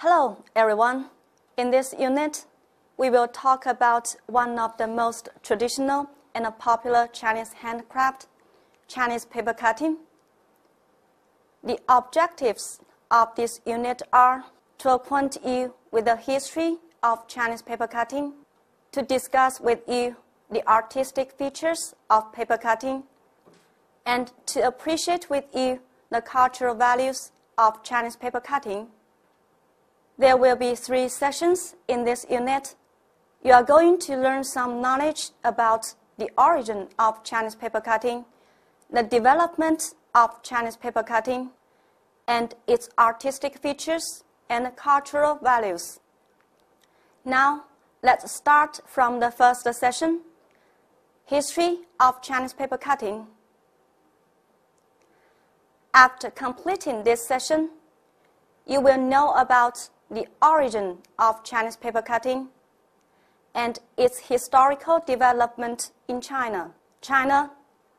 Hello, everyone. In this unit, we will talk about one of the most traditional and popular Chinese handcraft, Chinese paper cutting. The objectives of this unit are to acquaint you with the history of Chinese paper cutting, to discuss with you the artistic features of paper cutting, and to appreciate with you the cultural values of Chinese paper cutting. There will be 3 sessions in this unit. You are going to learn some knowledge about the origin of Chinese paper cutting, the development of Chinese paper cutting, and its artistic features and cultural values. Now, let's start from the first session, History of Chinese paper cutting. After completing this session, you will know about the origin of Chinese paper cutting and its historical development in China. China,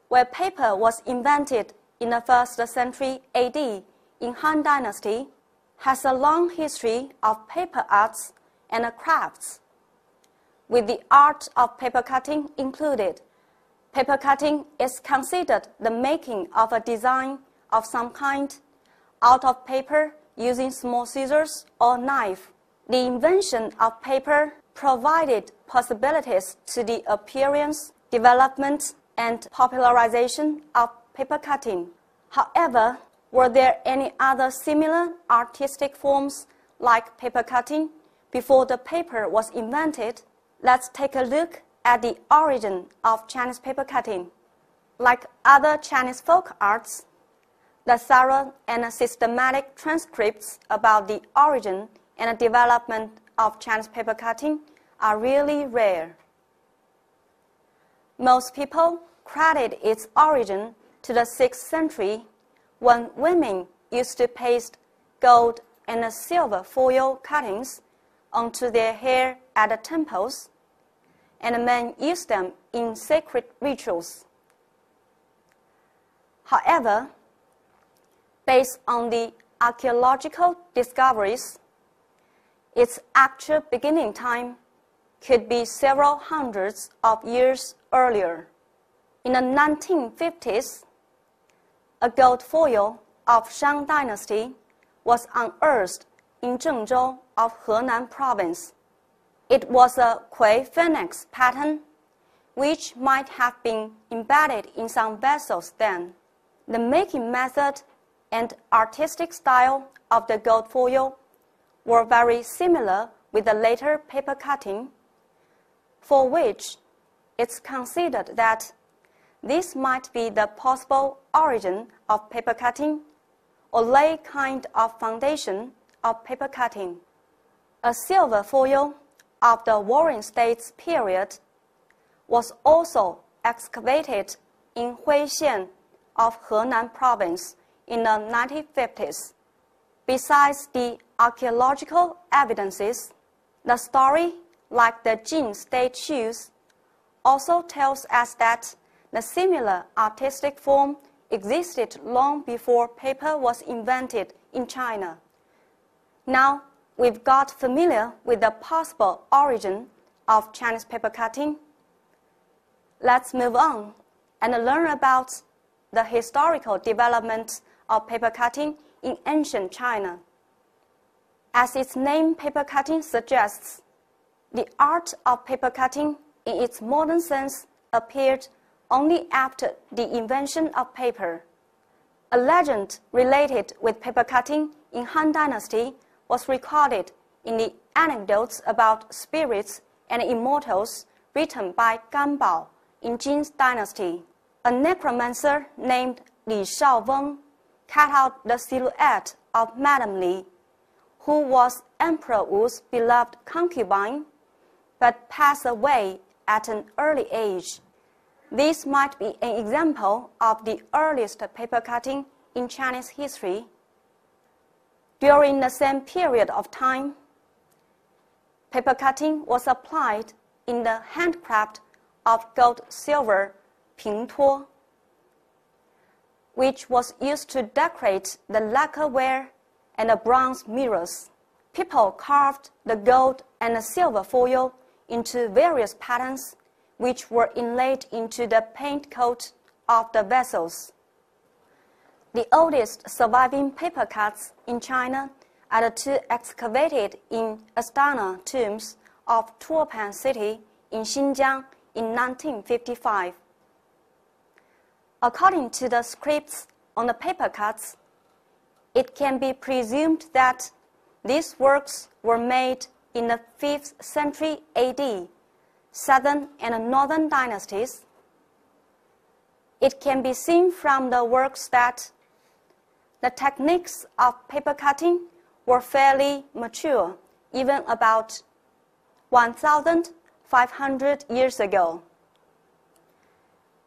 where paper was invented in the 1st century AD in Han Dynasty, has a long history of paper arts and crafts, with the art of paper cutting included. Paper cutting is considered the making of a design of some kind out of paper using small scissors or knife. The invention of paper provided possibilities to the appearance, development, and popularization of paper cutting. However, were there any other similar artistic forms like paper cutting before the paper was invented? Let's take a look at the origin of Chinese paper cutting. Like other Chinese folk arts, the thorough and systematic transcripts about the origin and development of Chinese paper cutting are really rare. Most people credit its origin to the 6th century, when women used to paste gold and silver foil cuttings onto their hair at the temples, and men used them in sacred rituals. However, based on the archaeological discoveries, its actual beginning time could be several hundreds of years earlier. In the 1950s, a gold foil of Shang Dynasty was unearthed in Zhengzhou of Henan province. It was a Kui phoenix pattern, which might have been embedded in some vessels then. The making method and artistic style of the gold foil were very similar with the later paper cutting, for which it's considered that this might be the possible origin of paper cutting or lay kind of foundation of paper cutting. A silver foil of the Warring States period was also excavated in Huixian of Henan province in the 1950s. Besides the archaeological evidences, the story, like the Jin state shoes, also tells us that the similar artistic form existed long before paper was invented in China. Now, we've got familiar with the possible origin of Chinese paper cutting. Let's move on and learn about the historical development of paper cutting in ancient China. As its name paper cutting suggests, the art of paper cutting in its modern sense appeared only after the invention of paper. A legend related with paper cutting in Han Dynasty was recorded in the anecdotes about spirits and immortals written by Gan Bao in Jin Dynasty. A necromancer named Li Shaoweng cut out the silhouette of Madame Li, who was Emperor Wu's beloved concubine, but passed away at an early age. This might be an example of the earliest paper cutting in Chinese history. During the same period of time, paper cutting was applied in the handcraft of gold-silver pingtuo, which was used to decorate the lacquerware and the bronze mirrors. people carved the gold and the silver foil into various patterns, which were inlaid into the paint coat of the vessels. The oldest surviving paper cuts in China are the two excavated in Astana tombs of Turpan city in Xinjiang in 1955. According to the scripts on the paper cuts, it can be presumed that these works were made in the 5th century AD, southern and northern dynasties. It can be seen from the works that the techniques of paper cutting were fairly mature, even about 1,500 years ago.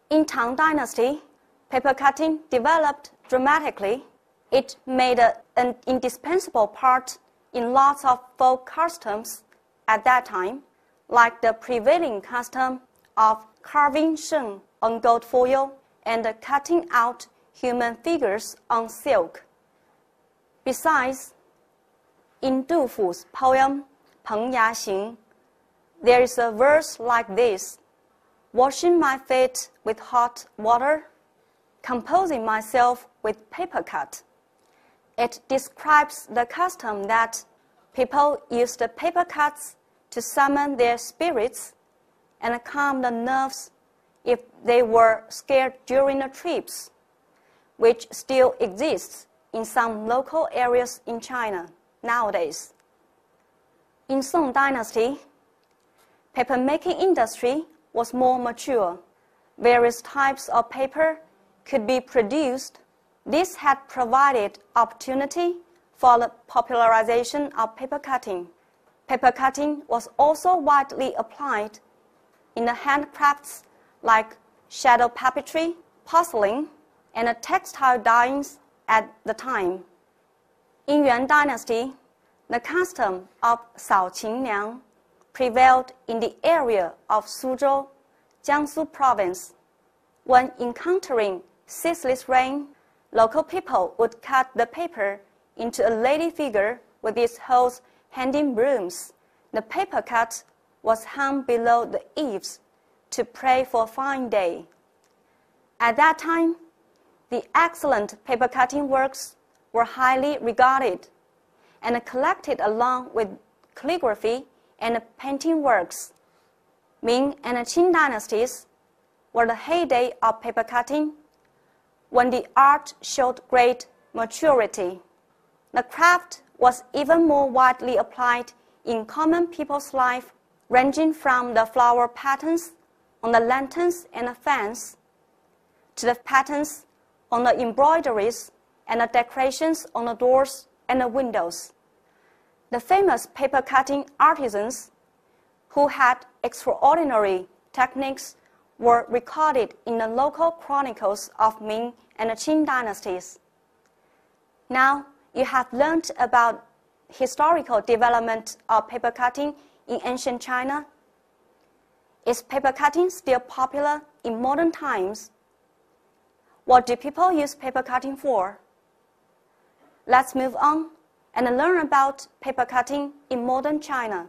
In Tang Dynasty, paper cutting developed dramatically. It made an indispensable part in lots of folk customs at that time, like the prevailing custom of carving sheng on gold foil and cutting out human figures on silk. Besides, in Du Fu's poem Peng Ya Xing, there is a verse like this: washing my feet with hot water, composing myself with paper cut. It describes the custom that people used paper cuts to summon their spirits and calm the nerves if they were scared during the trips, which still exists in some local areas in China nowadays. In Song Dynasty, paper-making industry was more mature. Various types of paper could be produced. This had provided opportunity for the popularization of paper cutting. Paper cutting was also widely applied in the handcrafts like shadow puppetry, porcelain, and textile dyings at the time. In Yuan Dynasty, the custom of Sao Qing Liang prevailed in the area of Suzhou, Jiangsu province. When encountering ceaseless rain, local people would cut the paper into a lady figure with its holes handing brooms. The paper cut was hung below the eaves to pray for a fine day. At that time, the excellent paper cutting works were highly regarded and collected along with calligraphy and painting works. Ming and Qing dynasties were the heyday of paper cutting, when the art showed great maturity. The craft was even more widely applied in common people's life, ranging from the flower patterns on the lanterns and the fans to the patterns on the embroideries and the decorations on the doors and the windows. The famous paper cutting artisans who had extraordinary techniques were recorded in the local chronicles of Ming and the Qing dynasties. Now you have learned about historical development of paper cutting in ancient China. Is paper cutting still popular in modern times? What do people use paper cutting for? Let's move on and learn about paper cutting in modern China.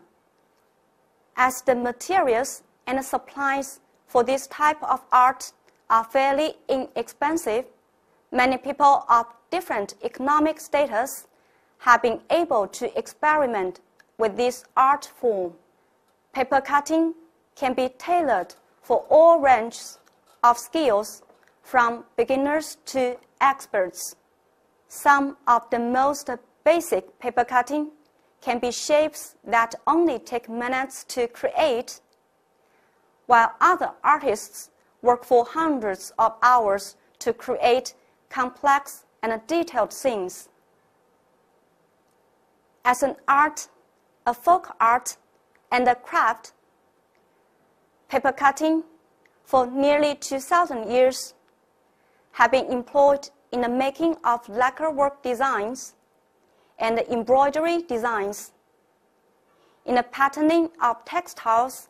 As the materials and supplies for this type of art are fairly inexpensive, many people of different economic status have been able to experiment with this art form. Paper cutting can be tailored for all ranges of skills, from beginners to experts. Some of the most basic paper cutting can be shapes that only take minutes to create, while other artists work for hundreds of hours to create complex and detailed scenes. As an art, a folk art, and a craft, paper cutting for nearly 2,000 years have been employed in the making of lacquerwork designs and embroidery designs, in the patterning of textiles,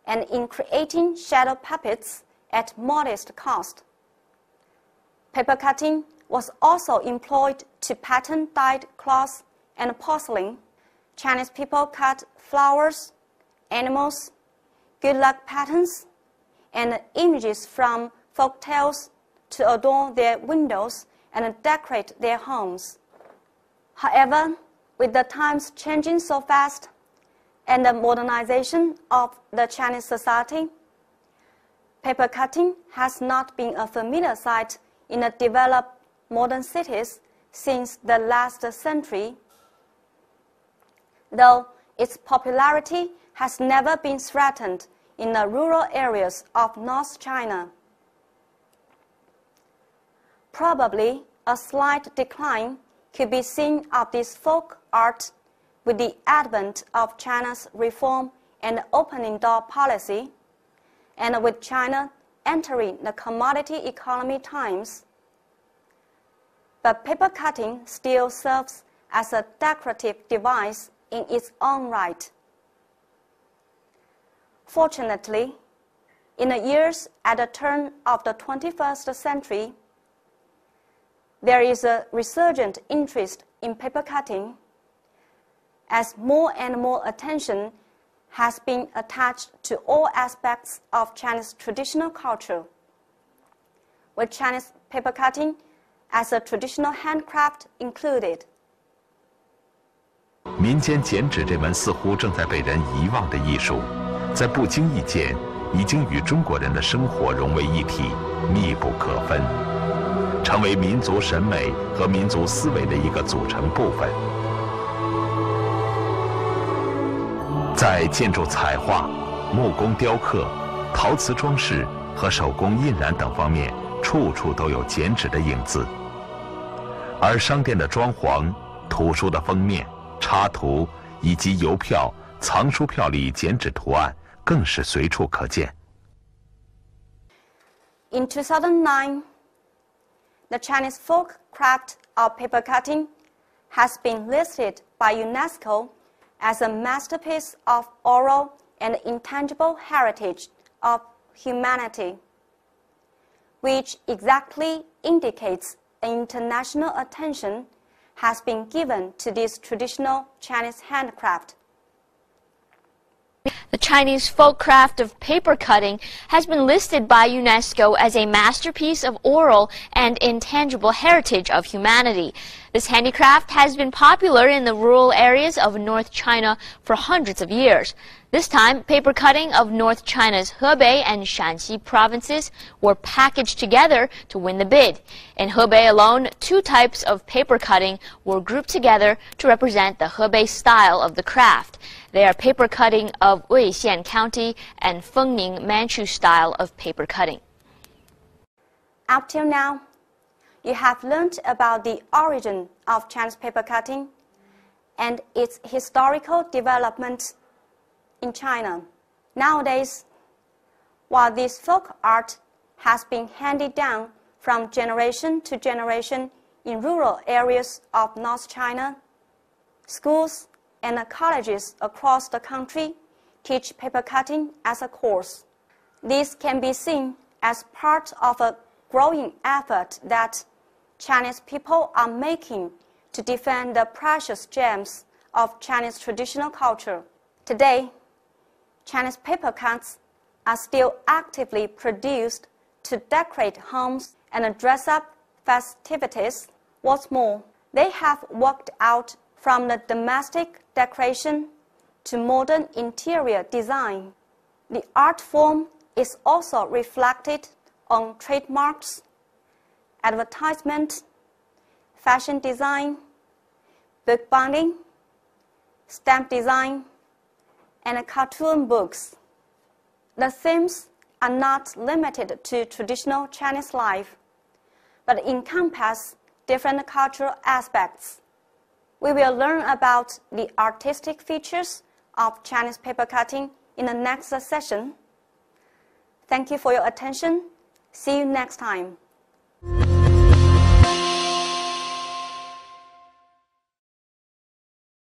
and in creating shadow puppets at modest cost. Paper cutting was also employed to pattern dyed cloths and porcelain. Chinese people cut flowers, animals, good luck patterns, and images from folk tales to adorn their windows and decorate their homes. However, with the times changing so fast and the modernization of the Chinese society, paper cutting has not been a familiar sight in the developed modern cities since the last century, though its popularity has never been threatened in the rural areas of North China. Probably a slight decline could be seen of this folk art with the advent of China's reform and opening door policy, and with China entering the commodity economy times. But paper cutting still serves as a decorative device in its own right. Fortunately, in the years at the turn of the 21st century, there is a resurgent interest in paper cutting, as more and more attention has been attached to all aspects of Chinese traditional culture, with Chinese paper cutting as a traditional handcraft included. 民间剪纸这门似乎正在被人遗忘的艺术，在不经意间已经与中国人的生活融为一体，密不可分，成为民族审美和民族思维的一个组成部分。在建筑彩画、木工雕刻、陶瓷装饰和手工印染等方面，处处都有剪纸的影子。而商店的装潢、图书的封面、插图以及邮票、藏书票里剪纸图案更是随处可见。In 2009, the Chinese folk craft of paper cutting has been listed by UNESCO as a masterpiece of oral and intangible heritage of humanity, which exactly indicates international attention has been given to this traditional Chinese handcraft. The Chinese folk craft of paper cutting has been listed by UNESCO as a masterpiece of oral and intangible heritage of humanity. This handicraft has been popular in the rural areas of North China for hundreds of years. This time, paper cutting of North China's Hebei and Shanxi provinces were packaged together to win the bid. In Hebei alone, 2 types of paper cutting were grouped together to represent the Hebei style of the craft. They are paper cutting of Weixian County and Fengning Manchu style of paper cutting. Up till now, you have learned about the origin of Chinese paper cutting and its historical development in China. Nowadays, while this folk art has been handed down from generation to generation in rural areas of North China, schools and colleges across the country teach paper cutting as a course. This can be seen as part of a growing effort that Chinese people are making to defend the precious gems of Chinese traditional culture. Today, Chinese paper cuts are still actively produced to decorate homes and dress up festivities. What's more, they have worked out from the domestic decoration to modern interior design. The art form is also reflected on trademarks, advertisement, fashion design, bookbinding, stamp design, and cartoon books. The themes are not limited to traditional Chinese life, but encompass different cultural aspects. We will learn about the artistic features of Chinese paper cutting in the next session. Thank you for your attention. See you next time.